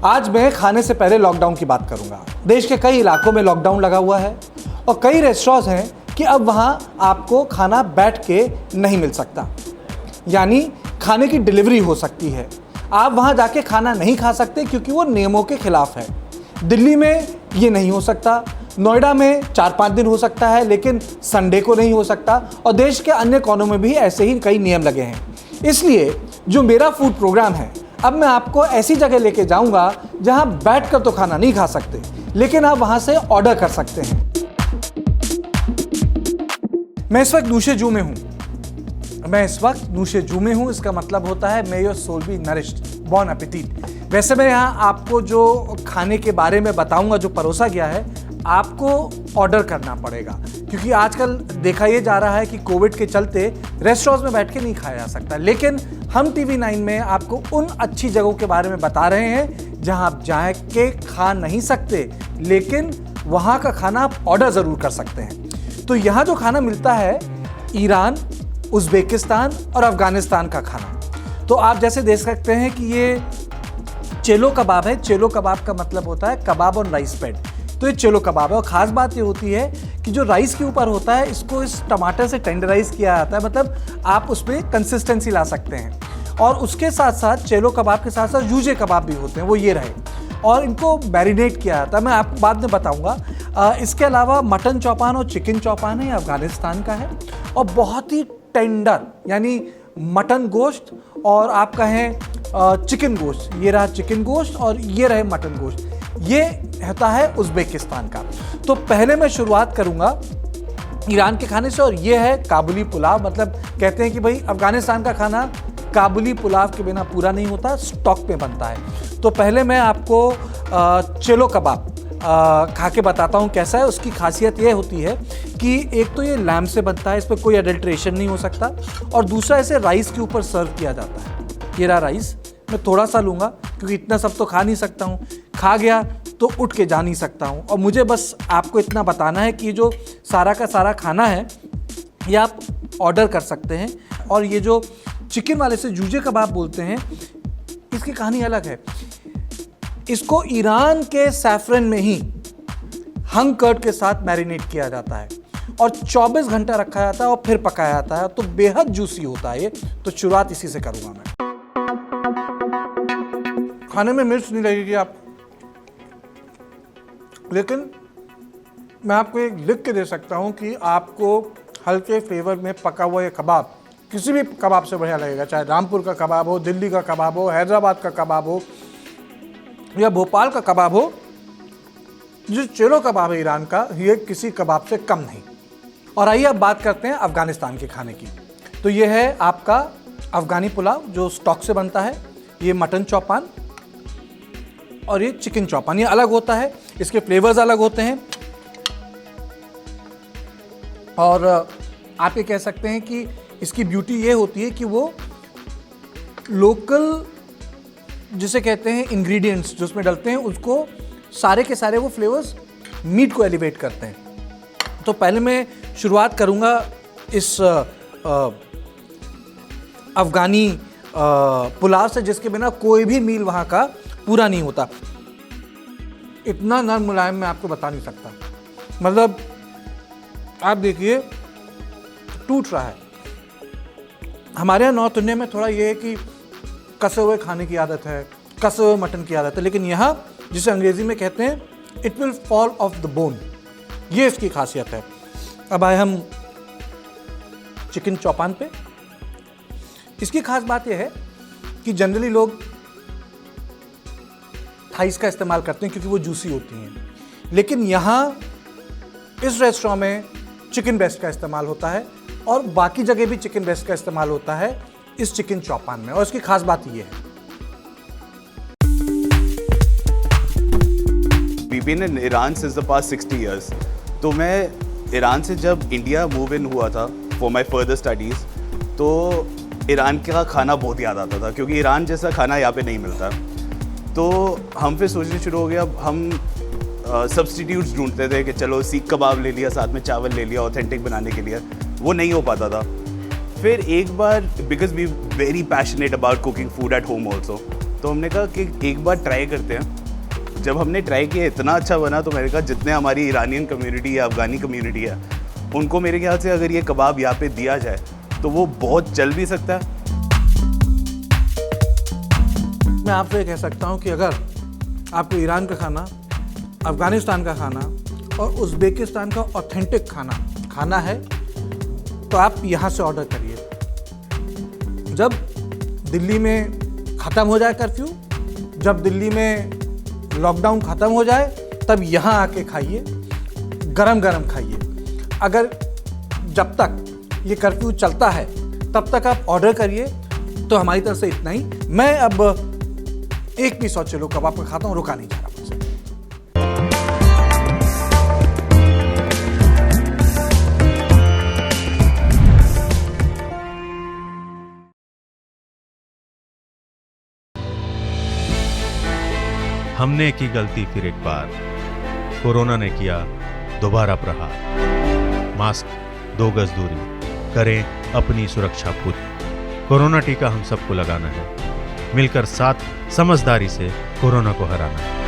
आज मैं खाने से पहले लॉकडाउन की बात करूंगा। देश के कई इलाकों में लॉकडाउन लगा हुआ है और कई रेस्टोरेंट्स हैं कि अब वहां आपको खाना बैठ के नहीं मिल सकता, यानी खाने की डिलीवरी हो सकती है। आप वहां जाके खाना नहीं खा सकते क्योंकि वो नियमों के खिलाफ है। दिल्ली में ये नहीं हो सकता, नोएडा में 4-5 दिन हो सकता है, लेकिन संडे को नहीं हो सकता और देश के अन्य कोनों में भी ऐसे ही कई नियम लगे हैं। इसलिए जो मेरा फूड प्रोग्राम है, अब मैं आपको ऐसी जगह लेके जाऊंगा जहां बैठकर तो खाना नहीं खा सकते, लेकिन आप वहां से ऑर्डर कर सकते हैं। मैं इस वक्त नूशे जू में हूं। इसका मतलब होता है may your soul be nourished, bon appetit. वैसे मैं यहाँ आपको जो खाने के बारे में बताऊंगा, जो परोसा गया है, आपको ऑर्डर करना पड़ेगा, क्योंकि आजकल देखा ये जा रहा है कि कोविड के चलते रेस्टोरेंट्स में बैठ के नहीं खाया जा सकता। लेकिन हम TV9 में आपको उन अच्छी जगहों के बारे में बता रहे हैं जहां आप जा के खा नहीं सकते, लेकिन वहां का खाना आप ऑर्डर ज़रूर कर सकते हैं। तो यहाँ जो खाना मिलता है, ईरान, उज़्बेकिस्तान और अफ़गानिस्तान का खाना। तो आप जैसे देख सकते हैं कि ये चेलो कबाब है। चेलो कबाब का मतलब होता है कबाब ऑन राइस बेड। तो ये चेलो कबाब है और ख़ास बात ये होती है कि जो राइस के ऊपर होता है, इसको इस टमाटर से टेंडराइज किया जाता है, मतलब आप उसमें कंसिस्टेंसी ला सकते हैं। और उसके साथ साथ चेलो कबाब के साथ साथ जूजे कबाब भी होते हैं, वो ये रहे, और इनको मैरिनेट किया जाता है। मैं आपको बाद में बताऊंगा। इसके अलावा मटन चौपान और चिकन चौपान है, ये अफ़गानिस्तान का है और बहुत ही टेंडर, यानी मटन गोश्त और आप कहें चिकन गोश्त। ये रहा चिकन गोश्त और ये रहे मटन गोश्त। ये होता है उज़्बेकिस्तान का। तो पहले मैं शुरुआत करूंगा ईरान के खाने से, और ये है काबुली पुलाव। मतलब कहते हैं कि भाई अफ़गानिस्तान का खाना काबुली पुलाव के बिना पूरा नहीं होता, स्टॉक में बनता है। तो पहले मैं आपको चेलो कबाब खा के बताता हूँ कैसा है। उसकी खासियत ये होती है कि एक तो ये लैम्ब से बनता है, इस पर कोई एडल्ट्रेशन नहीं हो सकता, और दूसरा इसे राइस के ऊपर सर्व किया जाता है। ये रहा राइस, मैं थोड़ा सा लूँगा क्योंकि इतना सब तो खा नहीं सकता हूँ। खा गया तो उठ के जा नहीं सकता हूँ, और मुझे बस आपको इतना बताना है कि ये जो सारा का सारा खाना है, ये आप ऑर्डर कर सकते हैं। और ये जो चिकन वाले से जूजे कबाब बोलते हैं, इसकी कहानी अलग है। इसको ईरान के सैफरन में ही हंग कर्ड के साथ मैरिनेट किया जाता है और 24 घंटा रखा जाता है और फिर पकाया जाता है, तो बेहद जूसी होता है ये। तो शुरुआत इसी से करूंगा मैं। खाने में मिर्च नहीं लगेगी आपको, लेकिन मैं आपको एक लिख के दे सकता हूं कि आपको हल्के फ्लेवर में पका हुआ ये कबाब किसी भी कबाब से बढ़िया लगेगा। चाहे रामपुर का कबाब हो, दिल्ली का कबाब हो, हैदराबाद का कबाब हो या भोपाल का कबाब हो, जो चेलो कबाब है ईरान का, ये किसी कबाब से कम नहीं। और आइए अब बात करते हैं अफ़गानिस्तान के खाने की। तो ये है आपका अफ़गानी पुलाव जो स्टॉक से बनता है, ये मटन चौपान और ये चिकन चौपान। ये अलग होता है, इसके फ्लेवर्स अलग होते हैं, और आप ये कह सकते हैं कि इसकी ब्यूटी ये होती है कि वो लोकल, जिसे कहते हैं इंग्रेडिएंट्स जो उसमें डलते हैं, उसको सारे के सारे वो फ्लेवर्स मीट को एलिवेट करते हैं। तो पहले मैं शुरुआत करूंगा इस अफ़गानी पुलाव से, जिसके बिना कोई भी मील वहाँ का पूरा नहीं होता। इतना नरम मुलायम मैं आपको बता नहीं सकता, मतलब आप देखिए टूट रहा है। हमारे यहाँ नॉर्थ इंडिया में थोड़ा ये है कि कसे हुए खाने की आदत है, कसे हुए मटन की आदत है, लेकिन यहाँ जिसे अंग्रेजी में कहते हैं it will fall of the bone, ये इसकी खासियत है। अब आए हम चिकन चौपान पे। इसकी खास बात यह है कि जनरली लोग थाइस का इस्तेमाल करते हैं क्योंकि वो जूसी होती हैं, लेकिन यहाँ इस रेस्टोरेंट में चिकन ब्रेस्ट का इस्तेमाल होता है और बाकी जगह भी चिकन ब्रेस्ट का इस्तेमाल होता है इस चिकन चौपान में, और इसकी खास बात ये है। We've been in Iran since the past 60 years. तो मैं ईरान से जब इंडिया मूव इन हुआ था for my further studies, तो ईरान का खाना बहुत याद आता था, क्योंकि ईरान जैसा खाना यहाँ पे नहीं मिलता। तो हम फिर सोचने शुरू हो गया, हम सब्स्टिट्यूट्स ढूंढते थे कि चलो सीख कबाब ले लिया, साथ में चावल ले लिया ऑथेंटिक बनाने के लिए, वो नहीं हो पाता था। फिर एक बार, because we very passionate about cooking food at home also, तो हमने कहा कि एक बार ट्राई करते हैं। जब हमने ट्राई किया इतना अच्छा बना, तो मैंने कहा जितने हमारी ईरानियन कम्युनिटी या अफ़गानी कम्युनिटी है, उनको मेरे ख्याल से अगर ये कबाब यहाँ पे दिया जाए तो वो बहुत चल भी सकता है। मैं आपसे कह सकता हूँ कि अगर आपको ईरान का खाना, अफ़गानिस्तान का खाना और उज़्बेकिस्तान का ऑथेंटिक खाना खाना है तो आप यहाँ से ऑर्डर करिए। जब दिल्ली में ख़त्म हो जाए कर्फ्यू, जब दिल्ली में लॉकडाउन ख़त्म हो जाए, तब यहाँ आके खाइए, गरम गरम खाइए। अगर जब तक ये कर्फ्यू चलता है तब तक आप ऑर्डर करिए। तो हमारी तरफ से इतना ही। मैं अब एक पीस और चलो कबाब का खाता हूँ, रुका नहीं जा रहा मुझसे। हमने की गलती फिर एक बार, कोरोना ने किया दोबारा प्रहार। मास्क, 2 गज दूरी, करें अपनी सुरक्षा पूरी। कोरोना टीका हम सबको लगाना है, मिलकर साथ समझदारी से कोरोना को हराना है।